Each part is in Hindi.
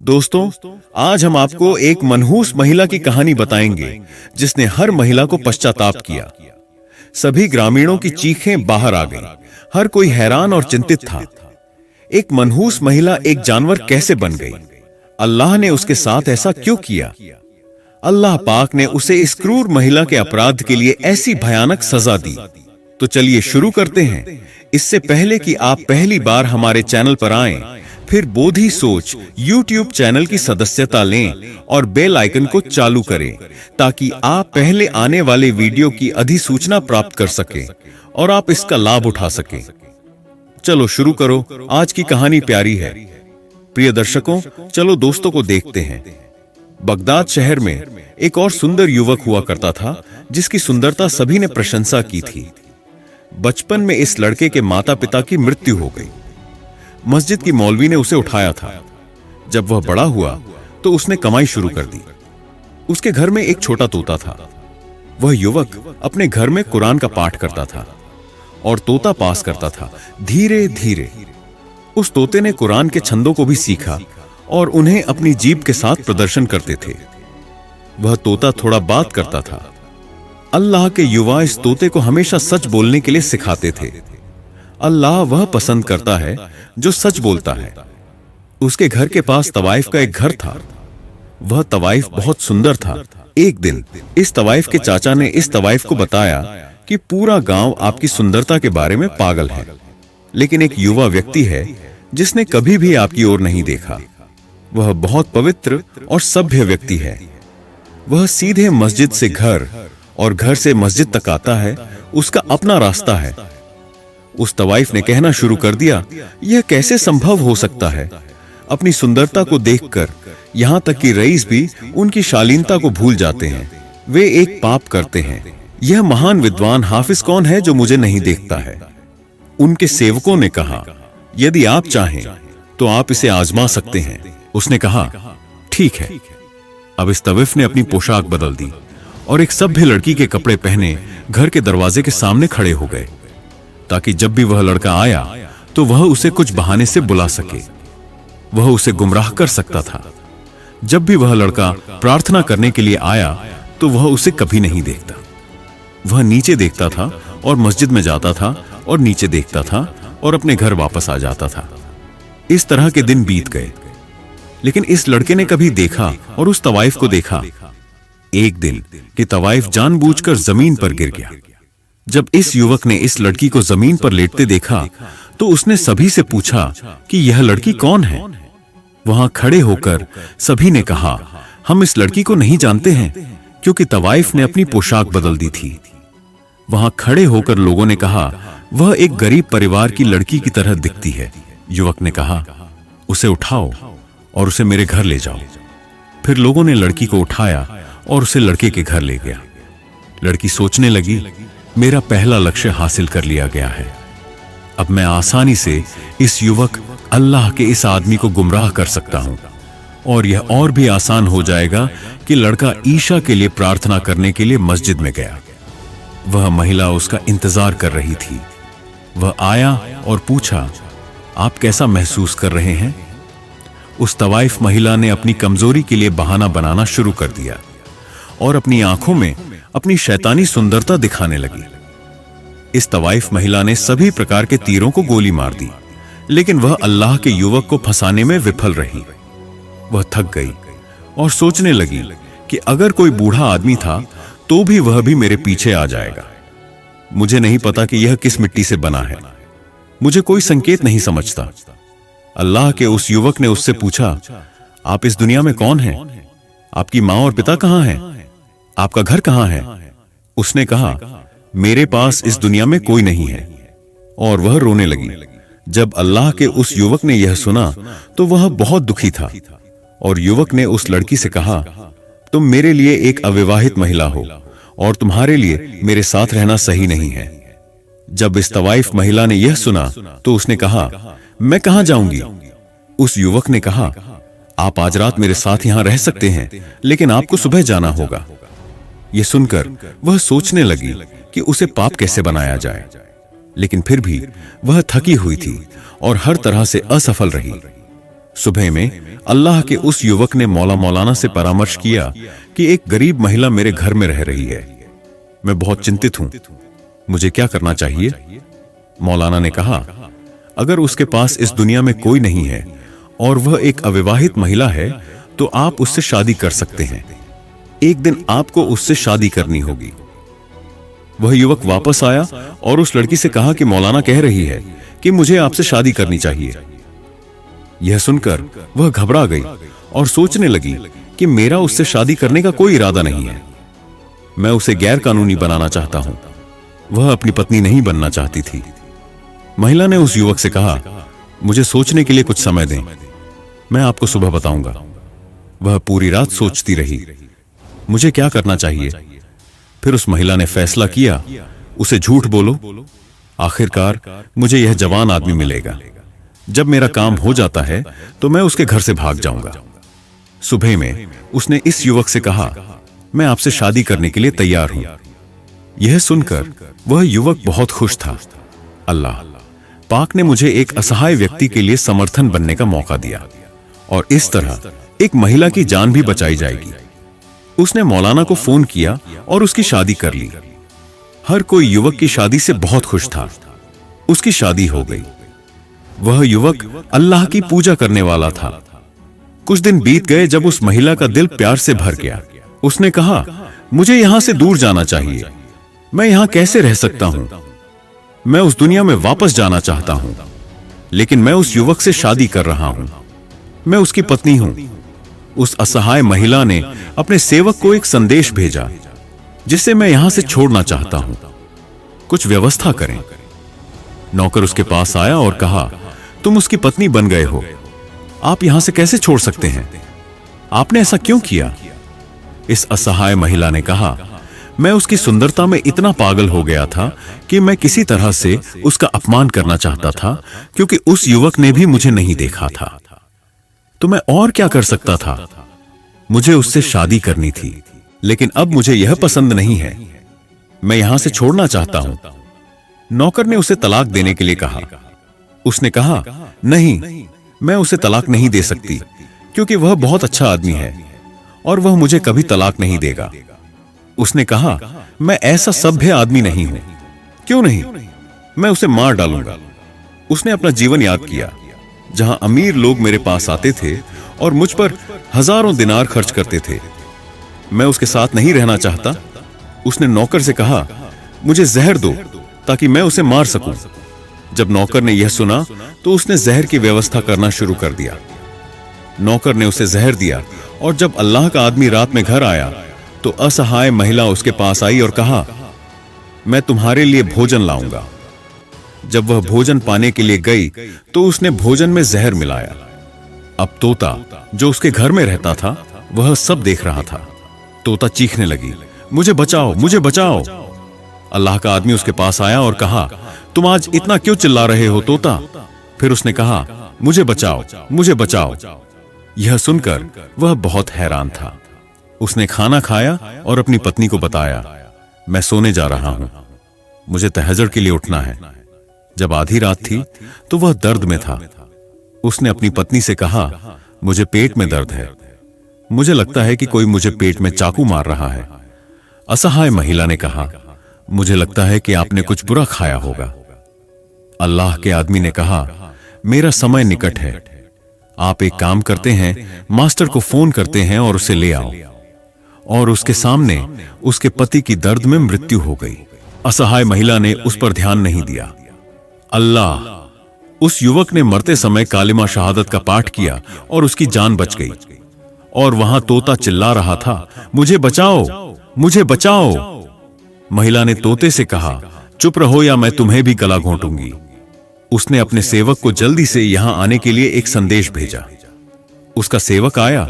दोस्तों, आज हम आपको एक मनहूस महिला की कहानी बताएंगे जिसने हर महिला को पश्चाताप किया। सभी ग्रामीणों की चीखें बाहर आ गईं। हर कोई हैरान और चिंतित था। एक मनहूस महिला एक जानवर कैसे बन गई? अल्लाह ने उसके साथ ऐसा क्यों किया? अल्लाह पाक ने उसे इस क्रूर महिला के अपराध के लिए ऐसी भयानक सजा दी। तो चलिए शुरू करते हैं। इससे पहले कि आप पहली बार हमारे चैनल पर आएं, फिर बोधि सोच YouTube चैनल की सदस्यता लें और बेल आइकन को चालू करें ताकि आप पहले आने वाले वीडियो की अधिसूचना प्राप्त कर सकें और आप इसका लाभ उठा सकें। चलो शुरू करो। आज की कहानी प्यारी है। प्रिय दर्शकों, चलो दोस्तों को देखते हैं। बगदाद शहर में एक और सुंदर युवक हुआ करता था जिसकी सुंदरता सभी ने प्रशंसा की थी। बचपन में इस लड़के के माता पिता की मृत्यु हो गई। मस्जिद की मौलवी ने उसे उठाया था। जब वह बड़ा हुआ तो उसने कमाई शुरू कर दी। उसके घर में एक छोटा तोता था। वह युवक अपने घर में कुरान का पाठ करता था और तोता पास करता था। धीरे धीरे उस तोते ने कुरान के छंदों को भी सीखा और उन्हें अपनी जीभ के साथ प्रदर्शन करते थे। वह तोता थोड़ा बात करता था। अल्लाह के युवा इस तोते को हमेशा सच बोलने के लिए सिखाते थे। अल्लाह वह पसंद करता है जो सच बोलता है। उसके घर के पास तवाइफ का एक घर था। वह तवाइफ बहुत सुंदर था। एक दिन इस तवाइफ के चाचा ने इस तवाइफ को बताया कि पूरा गांव आपकी सुंदरता के बारे में पागल है, लेकिन एक युवा व्यक्ति है जिसने कभी भी आपकी ओर नहीं देखा। वह बहुत पवित्र और सभ्य व्यक्ति है। वह सीधे मस्जिद से घर और घर से मस्जिद तक आता है। उसका अपना रास्ता है। उस तवाइफ ने कहना शुरू कर दिया, यह कैसे संभव हो सकता है? अपनी सुंदरता को देखकर यहां तक कि रईस भी उनकी शालीनता को भूल जाते हैं। वे एक पाप करते हैं। यह महान विद्वान हाफिज कौन है जो मुझे नहीं देखता है? उनके सेवकों ने कहा, यदि आप चाहें तो आप इसे आजमा सकते हैं। उसने कहा, ठीक है। अब इस तवाइफ ने अपनी पोशाक बदल दी और एक सभ्य लड़की के कपड़े पहने घर के दरवाजे के सामने खड़े हो गए ताकि जब भी वह लड़का आया तो वह उसे कुछ बहाने से बुला सके। वह उसे गुमराह कर सकता था। जब भी वह लड़का प्रार्थना करने के लिए आया तो वह उसे कभी नहीं देखता। वह नीचे देखता था और मस्जिद में जाता था और नीचे देखता था और अपने घर वापस आ जाता था। इस तरह के दिन बीत गए, लेकिन इस लड़के ने कभी देखा और उस तवाइफ को देखा। एक दिन कि तवाइफ जानबूझकर जमीन पर गिर गया। जब इस युवक ने इस लड़की को जमीन पर लेटते देखा तो उसने सभी से पूछा कि यह लड़की कौन है। वहां खड़े होकर सभी ने कहा, हम इस लड़की को नहीं जानते हैं, क्योंकि तवाइफ ने अपनी पोशाक बदल दी थी। वहां खड़े होकर लोगों ने कहा, वह एक गरीब परिवार की लड़की की तरह दिखती है। युवक ने कहा, उसे उठाओ और उसे मेरे घर ले जाओ। फिर लोगों ने लड़की को उठाया और उसे लड़के के घर ले गया। लड़की सोचने लगी, मेरा पहला लक्ष्य हासिल कर लिया गया है। अब मैं आसानी से इस युवक अल्लाह के इस आदमी को गुमराह कर सकता हूं और यह और भी आसान हो जाएगा कि लड़का ईशा के लिए प्रार्थना करने के लिए मस्जिद में गया। वह महिला उसका इंतजार कर रही थी। वह आया और पूछा, आप कैसा महसूस कर रहे हैं? उस तवाइफ महिला ने अपनी कमजोरी के लिए बहाना बनाना शुरू कर दिया और अपनी आंखों में अपनी शैतानी सुंदरता दिखाने लगी। इस तवाइफ महिला ने सभी प्रकार के तीरों को गोली मार दी, लेकिन वह अल्लाह के युवक को फंसाने में विफल रही। वह थक गई और सोचने लगी कि अगर कोई बूढ़ा आदमी था तो भी वह भी मेरे पीछे आ जाएगा। मुझे नहीं पता कि यह किस मिट्टी से बना है। मुझे कोई संकेत नहीं समझता। अल्लाह के उस युवक ने उससे पूछा, आप इस दुनिया में कौन हैं? आपकी माँ और पिता कहां हैं? आपका घर कहां है? उसने कहा, मेरे पास इस दुनिया में कोई नहीं है। और वह रोने लगी। जब अल्लाह के उस युवक ने यह सुना तो वह बहुत दुखी था और युवक ने उस लड़की से कहा, तुम मेरे लिए एक अविवाहित महिला हो और तुम्हारे लिए मेरे साथ रहना सही नहीं है। जब इस तवाइफ महिला ने यह सुना तो उसने कहा, मैं कहां जाऊंगी? उस युवक ने कहा, आप आज रात मेरे साथ यहां रह सकते हैं, लेकिन आपको सुबह जाना होगा। यह सुनकर वह सोचने लगी कि उसे पाप कैसे बनाया जाए, लेकिन फिर भी वह थकी हुई थी और हर तरह से असफल रही। सुबह में अल्लाह के उस युवक ने मौलाना से परामर्श किया कि एक गरीब महिला मेरे घर में रह रही है। मैं बहुत चिंतित हूं, मुझे क्या करना चाहिए? मौलाना ने कहा, अगर उसके पास इस दुनिया में कोई नहीं है और वह एक अविवाहित महिला है तो आप उससे शादी कर सकते हैं। एक दिन आपको उससे शादी करनी होगी। वह युवक वापस आया और उस लड़की से कहा कि मौलाना कह रही है कि मुझे आपसे शादी करनी चाहिए। यह सुनकर वह घबरा गई और सोचने लगी कि मेरा उससे शादी करने का कोई इरादा नहीं है। मैं उसे गैर कानूनी बनाना चाहता हूं। वह अपनी पत्नी नहीं बनना चाहती थी। महिला ने उस युवक से कहा, मुझे सोचने के लिए कुछ समय दें, मैं आपको सुबह बताऊंगा। वह पूरी रात सोचती रही, मुझे क्या करना चाहिए। फिर उस महिला ने फैसला किया, उसे झूठ बोलो, आखिरकार मुझे यह जवान आदमी मिलेगा। जब मेरा काम हो जाता है तो मैं उसके घर से भाग जाऊंगा। सुबह में उसने इस युवक से कहा, मैं आपसे शादी करने के लिए तैयार हूं। यह सुनकर वह युवक बहुत खुश था। अल्लाह पाक ने मुझे एक असहाय व्यक्ति के लिए समर्थन बनने का मौका दिया और इस तरह एक महिला की जान भी बचाई जाएगी। उसने मौलाना को फोन किया और उसकी शादी कर ली। हर कोई युवक की शादी से बहुत खुश था। उसकी शादी हो गई। वह युवक अल्लाह की पूजा करने वाला था। कुछ दिन बीत गए जब उस महिला का दिल प्यार से भर गया। उसने कहा, मुझे यहां से दूर जाना चाहिए। मैं यहां कैसे रह सकता हूं? मैं उस दुनिया में वापस जाना चाहता हूं, लेकिन मैं उस युवक से शादी कर रहा हूं। मैं उसकी पत्नी हूं। उस असहाय महिला ने अपने सेवक को एक संदेश भेजा, जिसे मैं यहां से छोड़ना चाहता हूं। कुछ व्यवस्था करें। नौकर उसके पास आया और कहा, तुम उसकी पत्नी बन गए हो, आप यहां से कैसे छोड़ सकते हैं? आपने ऐसा क्यों किया? इस असहाय महिला ने कहा, मैं उसकी सुंदरता में इतना पागल हो गया था कि मैं किसी तरह से उसका अपमान करना चाहता था, क्योंकि उस युवक ने भी मुझे नहीं देखा था। तो मैं और क्या कर सकता था? मुझे उससे शादी करनी थी, लेकिन अब मुझे यह पसंद नहीं है। मैं यहां से छोड़ना चाहता हूं। नौकर ने उसे तलाक देने के लिए कहा। उसने कहा, नहीं, मैं उसे तलाक नहीं दे सकती, क्योंकि वह बहुत अच्छा आदमी है और वह मुझे कभी तलाक नहीं देगा। उसने कहा, मैं ऐसा सभ्य आदमी नहीं हूं। क्यों नहीं? मैं उसे मार डालूंगा। उसने अपना जीवन याद किया, जहां अमीर लोग मेरे पास आते थे और मुझ पर हजारों दिनार खर्च करते थे। मैं उसके साथ नहीं रहना चाहता। उसने नौकर से कहा, मुझे जहर दो ताकि मैं उसे मार सकूं। जब नौकर ने यह सुना तो उसने जहर की व्यवस्था करना शुरू कर दिया। नौकर ने उसे जहर दिया और जब अल्लाह का आदमी रात में घर आया तो असहाय महिला उसके पास आई और कहा, मैं तुम्हारे लिए भोजन लाऊंगा। जब वह भोजन पाने के लिए गई तो उसने भोजन में जहर मिलाया। अब तोता, जो उसके घर में रहता था, वह सब देख रहा था। तोता चीखने लगी, मुझे बचाओ, मुझे बचाओ। अल्लाह का आदमी उसके पास आया और कहा, तुम आज इतना क्यों चिल्ला रहे हो तोता? फिर उसने कहा, मुझे बचाओ, मुझे बचाओ। यह सुनकर वह बहुत हैरान था। उसने खाना खाया और अपनी पत्नी को बताया, मैं सोने जा रहा हूं, मुझे तहज्जुद के लिए उठना है। जब आधी रात थी तो वह दर्द में था। उसने अपनी पत्नी से कहा, मुझे पेट में दर्द है, मुझे लगता है कि कोई मुझे पेट में चाकू मार रहा है। असहाय महिला ने कहा, मुझे लगता है कि आपने कुछ बुरा खाया होगा। अल्लाह के आदमी ने कहा, मेरा समय निकट है। आप एक काम करते हैं, मास्टर को फोन करते हैं और उसे ले आओ। और उसके सामने उसके पति की दर्द में मृत्यु हो गई। असहाय महिला ने उस पर ध्यान नहीं दिया। अल्लाह, उस युवक ने मरते समय कालिमा शहादत का पाठ किया और उसकी जान बच गई। और वहां तोता चिल्ला रहा था, मुझे बचाओ, मुझे बचाओ। महिला ने तोते से कहा, चुप रहो या मैं तुम्हें भी गला घोंटूंगी। उसने अपने सेवक को जल्दी से यहां आने के लिए एक संदेश भेजा। उसका सेवक आया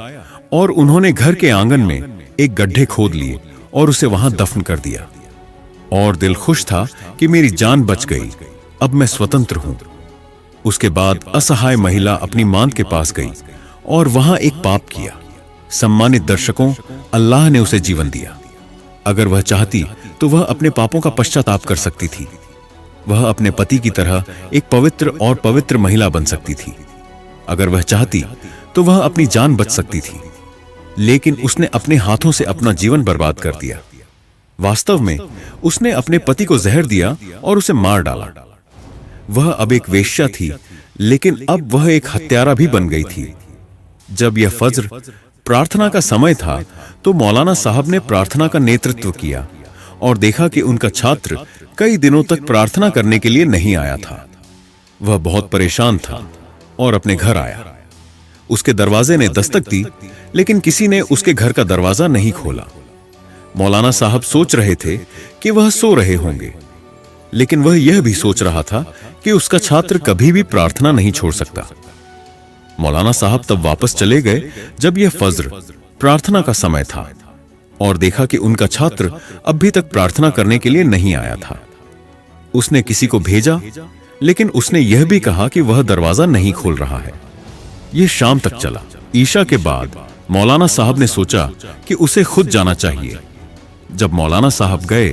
और उन्होंने घर के आंगन में एक गड्ढे खोद लिए और उसे वहां दफन कर दिया। और दिल खुश था कि मेरी जान बच गई, अब मैं स्वतंत्र हूं। उसके बाद असहाय महिला अपनी मां के पास गई और वहां एक पाप किया। सम्मानित दर्शकों, अल्लाह ने उसे जीवन दिया। अगर वह चाहती तो वह अपने पापों का पश्चाताप कर सकती थी। वह अपने पति की तरह एक पवित्र और पवित्र महिला बन सकती थी। अगर वह चाहती तो वह अपनी जान बच सकती थी, लेकिन उसने अपने हाथों से अपना जीवन बर्बाद कर दिया। वास्तव में उसने अपने पति को जहर दिया और उसे मार डाला। वह अब एक वेश्या थी, लेकिन अब वह एक हत्यारा भी बन गई थी। जब यह फज्र प्रार्थना का समय था, तो मौलाना साहब ने प्रार्थना का नेतृत्व किया और देखा कि उनका छात्र कई दिनों तक प्रार्थना करने के लिए नहीं आया था। वह बहुत परेशान था और अपने घर आया। उसके दरवाजे ने दस्तक दी, लेकिन किसी ने उसके घर का दरवाजा नहीं खोला। मौलाना साहब सोच रहे थे कि वह सो रहे होंगे, लेकिन वह यह भी सोच रहा था कि उसका छात्र कभी भी प्रार्थना नहीं छोड़ सकता। मौलाना साहब तब वापस चले गए जब यह फज्र प्रार्थना का समय था और देखा कि उनका छात्र अभी तक प्रार्थना करने के लिए नहीं आया था। उसने किसी को भेजा, लेकिन उसने यह भी कहा कि वह दरवाजा नहीं खोल रहा है। यह शाम तक चला। ईशा के बाद मौलाना साहब ने सोचा कि उसे खुद जाना चाहिए। जब मौलाना साहब गए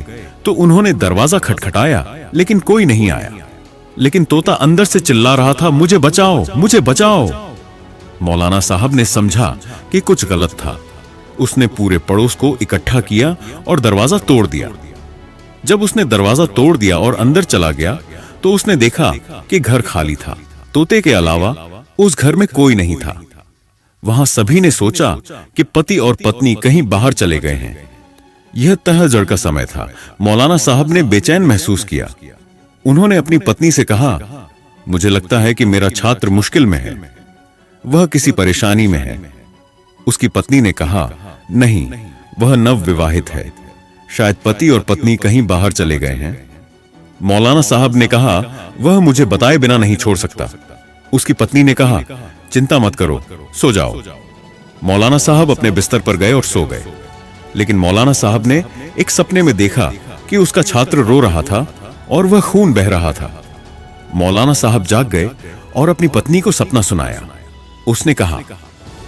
तो उन्होंने दरवाजा खटखटाया, लेकिन कोई नहीं आया। लेकिन तोता अंदर से चिल्ला रहा था, मुझे बचाओ, मुझे बचाओ। मौलाना साहब ने समझा कि कुछ गलत था। उसने पूरे पड़ोस को इकट्ठा किया और दरवाजा तोड़ दिया। जब उसने दरवाजा तोड़ दिया और अंदर चला गया, तो उसने देखा कि घर खाली था। तोते के अलावा उस घर में कोई नहीं था। वहां सभी ने सोचा कि पति और पत्नी कहीं बाहर चले गए हैं। यह तहज्जुद का समय था। मौलाना साहब ने बेचैन महसूस किया। उन्होंने अपनी पत्नी से कहा, मुझे लगता है कि मेरा छात्र मुश्किल में है, वह किसी परेशानी में है। उसकी पत्नी ने कहा, नहीं, वह नवविवाहित है, शायद पति और पत्नी कहीं बाहर चले गए हैं। मौलाना साहब ने कहा, वह मुझे बताए बिना नहीं छोड़ सकता। उसकी पत्नी ने कहा, चिंता मत करो, सो जाओ। मौलाना साहब अपने बिस्तर पर गए और सो गए। लेकिन मौलाना साहब ने एक सपने में देखा कि उसका छात्र रो रहा था और वह खून बह रहा था। मौलाना साहब जाग गए और अपनी पत्नी को सपना सुनाया। उसने कहा,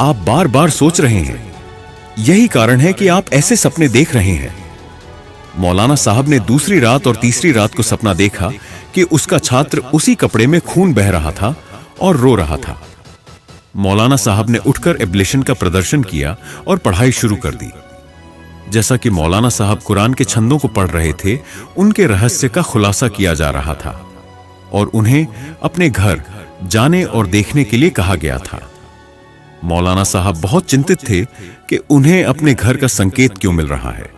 आप बार बार सोच रहे हैं, यही कारण है कि आप ऐसे सपने देख रहे हैं। मौलाना साहब ने दूसरी रात और तीसरी रात को सपना देखा कि उसका छात्र उसी कपड़े में खून बह रहा था और रो रहा था। मौलाना साहब ने उठकर एब्लेशन का प्रदर्शन किया और पढ़ाई शुरू कर दी। जैसा कि मौलाना साहब कुरान के छंदों को पढ़ रहे थे, उनके रहस्य का खुलासा किया जा रहा था और उन्हें अपने घर जाने और देखने के लिए कहा गया था। मौलाना साहब बहुत चिंतित थे कि उन्हें अपने घर का संकेत क्यों मिल रहा है।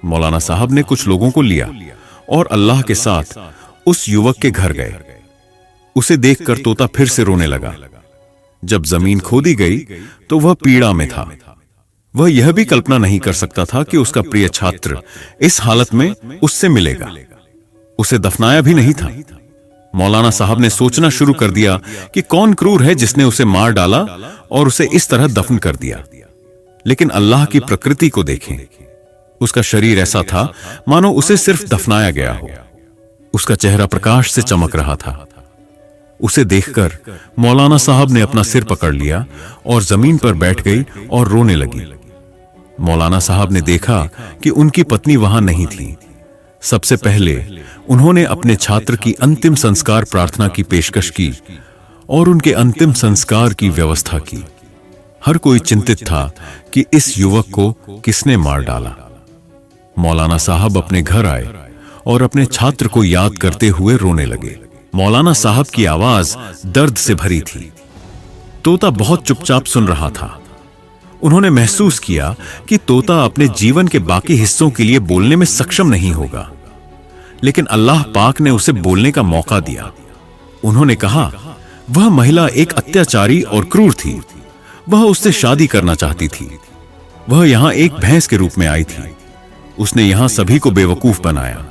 मौलाना साहब ने कुछ लोगों को लिया और अल्लाह के साथ उस युवक के घर गए। उसे देखकर तोता फिर से रोने लगा। जब जमीन खोदी गई तो वह पीड़ा में था। वह यह भी कल्पना नहीं कर सकता था कि उसका प्रिय छात्र इस हालत में उससे मिलेगा। उसे दफनाया भी नहीं था। मौलाना साहब ने सोचना शुरू कर दिया कि कौन क्रूर है जिसने उसे मार डाला और उसे इस तरह दफन कर दिया। लेकिन अल्लाह की प्रकृति को देखें। उसका शरीर ऐसा था मानो उसे सिर्फ दफनाया गया हो। उसका चेहरा प्रकाश से चमक रहा था। उसे देखकर मौलाना साहब ने अपना सिर पकड़ लिया और जमीन पर बैठ गई और रोने लगी। मौलाना साहब ने देखा कि उनकी पत्नी वहां नहीं थी। सबसे पहले उन्होंने अपने छात्र की अंतिम संस्कार प्रार्थना की पेशकश की और उनके अंतिम संस्कार की व्यवस्था की। हर कोई चिंतित था कि इस युवक को किसने मार डाला। मौलाना साहब अपने घर आए और अपने छात्र को याद करते हुए रोने लगे। मौलाना साहब की आवाज दर्द से भरी थी। तोता बहुत चुपचाप सुन रहा था। उन्होंने महसूस किया कि तोता अपने जीवन के बाकी हिस्सों के लिए बोलने में सक्षम नहीं होगा, लेकिन अल्लाह पाक ने उसे बोलने का मौका दिया। उन्होंने कहा, वह महिला एक अत्याचारी और क्रूर थी। वह उससे शादी करना चाहती थी। वह यहां एक भैंस के रूप में आई थी। उसने यहां सभी को बेवकूफ बनाया।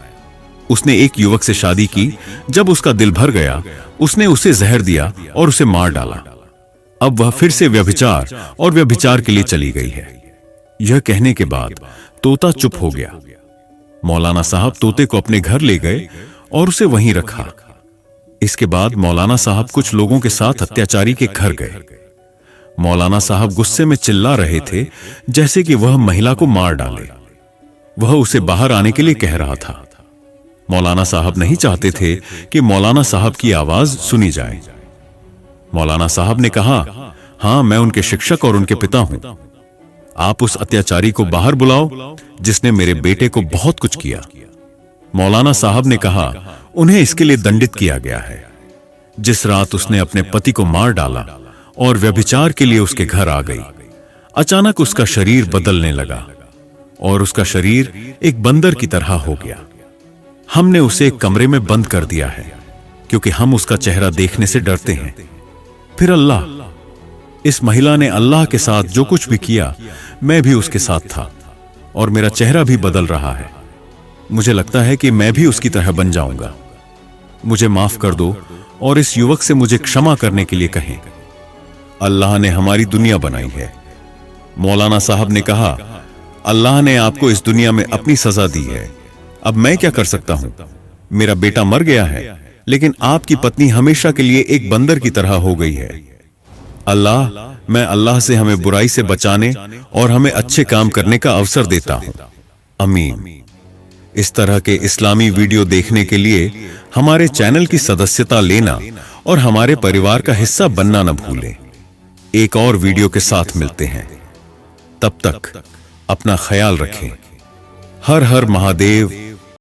उसने एक युवक से शादी की। जब उसका दिल भर गया, उसने उसे जहर दिया और उसे मार डाला। अब वह फिर से व्यभिचार और व्यभिचार के लिए चली गई है। यह कहने के बाद तोता चुप हो गया। मौलाना साहब तोते को अपने घर ले गए और उसे वहीं रखा। इसके बाद मौलाना साहब कुछ लोगों के साथ अत्याचारी के घर गए। मौलाना साहब गुस्से में चिल्ला रहे थे जैसे कि वह महिला को मार डाले। वह उसे बाहर आने के लिए कह रहा था। मौलाना साहब नहीं चाहते थे कि मौलाना साहब की आवाज सुनी जाए। मौलाना साहब ने कहा, हाँ, मैं उनके शिक्षक और उनके पिता हूं। आप उस अत्याचारी को बाहर बुलाओ जिसने मेरे बेटे को बहुत कुछ किया। मौलाना साहब ने कहा, उन्हें इसके लिए दंडित किया गया है। जिस रात उसने अपने पति को मार डाला और व्यभिचार के लिए उसके घर आ गई, अचानक उसका शरीर बदलने लगा और उसका शरीर एक बंदर की तरह हो गया। हमने उसे एक कमरे में बंद कर दिया है क्योंकि हम उसका चेहरा देखने से डरते हैं। फिर अल्लाह, इस महिला ने अल्लाह के साथ जो कुछ भी किया, मैं भी उसके साथ था और मेरा चेहरा भी बदल रहा है। मुझे लगता है कि मैं भी उसकी तरह बन जाऊंगा। मुझे माफ कर दो और इस युवक से मुझे क्षमा करने के लिए कहें। अल्लाह ने हमारी दुनिया बनाई है। मौलाना साहब ने कहा, अल्लाह ने आपको इस दुनिया में अपनी सजा दी है। अब मैं क्या कर सकता हूं? मेरा बेटा मर गया है, लेकिन आपकी पत्नी हमेशा के लिए एक बंदर की तरह हो गई है। अल्लाह, मैं अल्लाह से हमें बुराई से बचाने और हमें अच्छे काम करने का अवसर देता हूं। आमीन। इस तरह के इस्लामी वीडियो देखने के लिए हमारे चैनल की सदस्यता लेना और हमारे परिवार का हिस्सा बनना न भूलें। एक और वीडियो के साथ मिलते हैं। तब तक अपना ख्याल रखें। हर हर महादेव।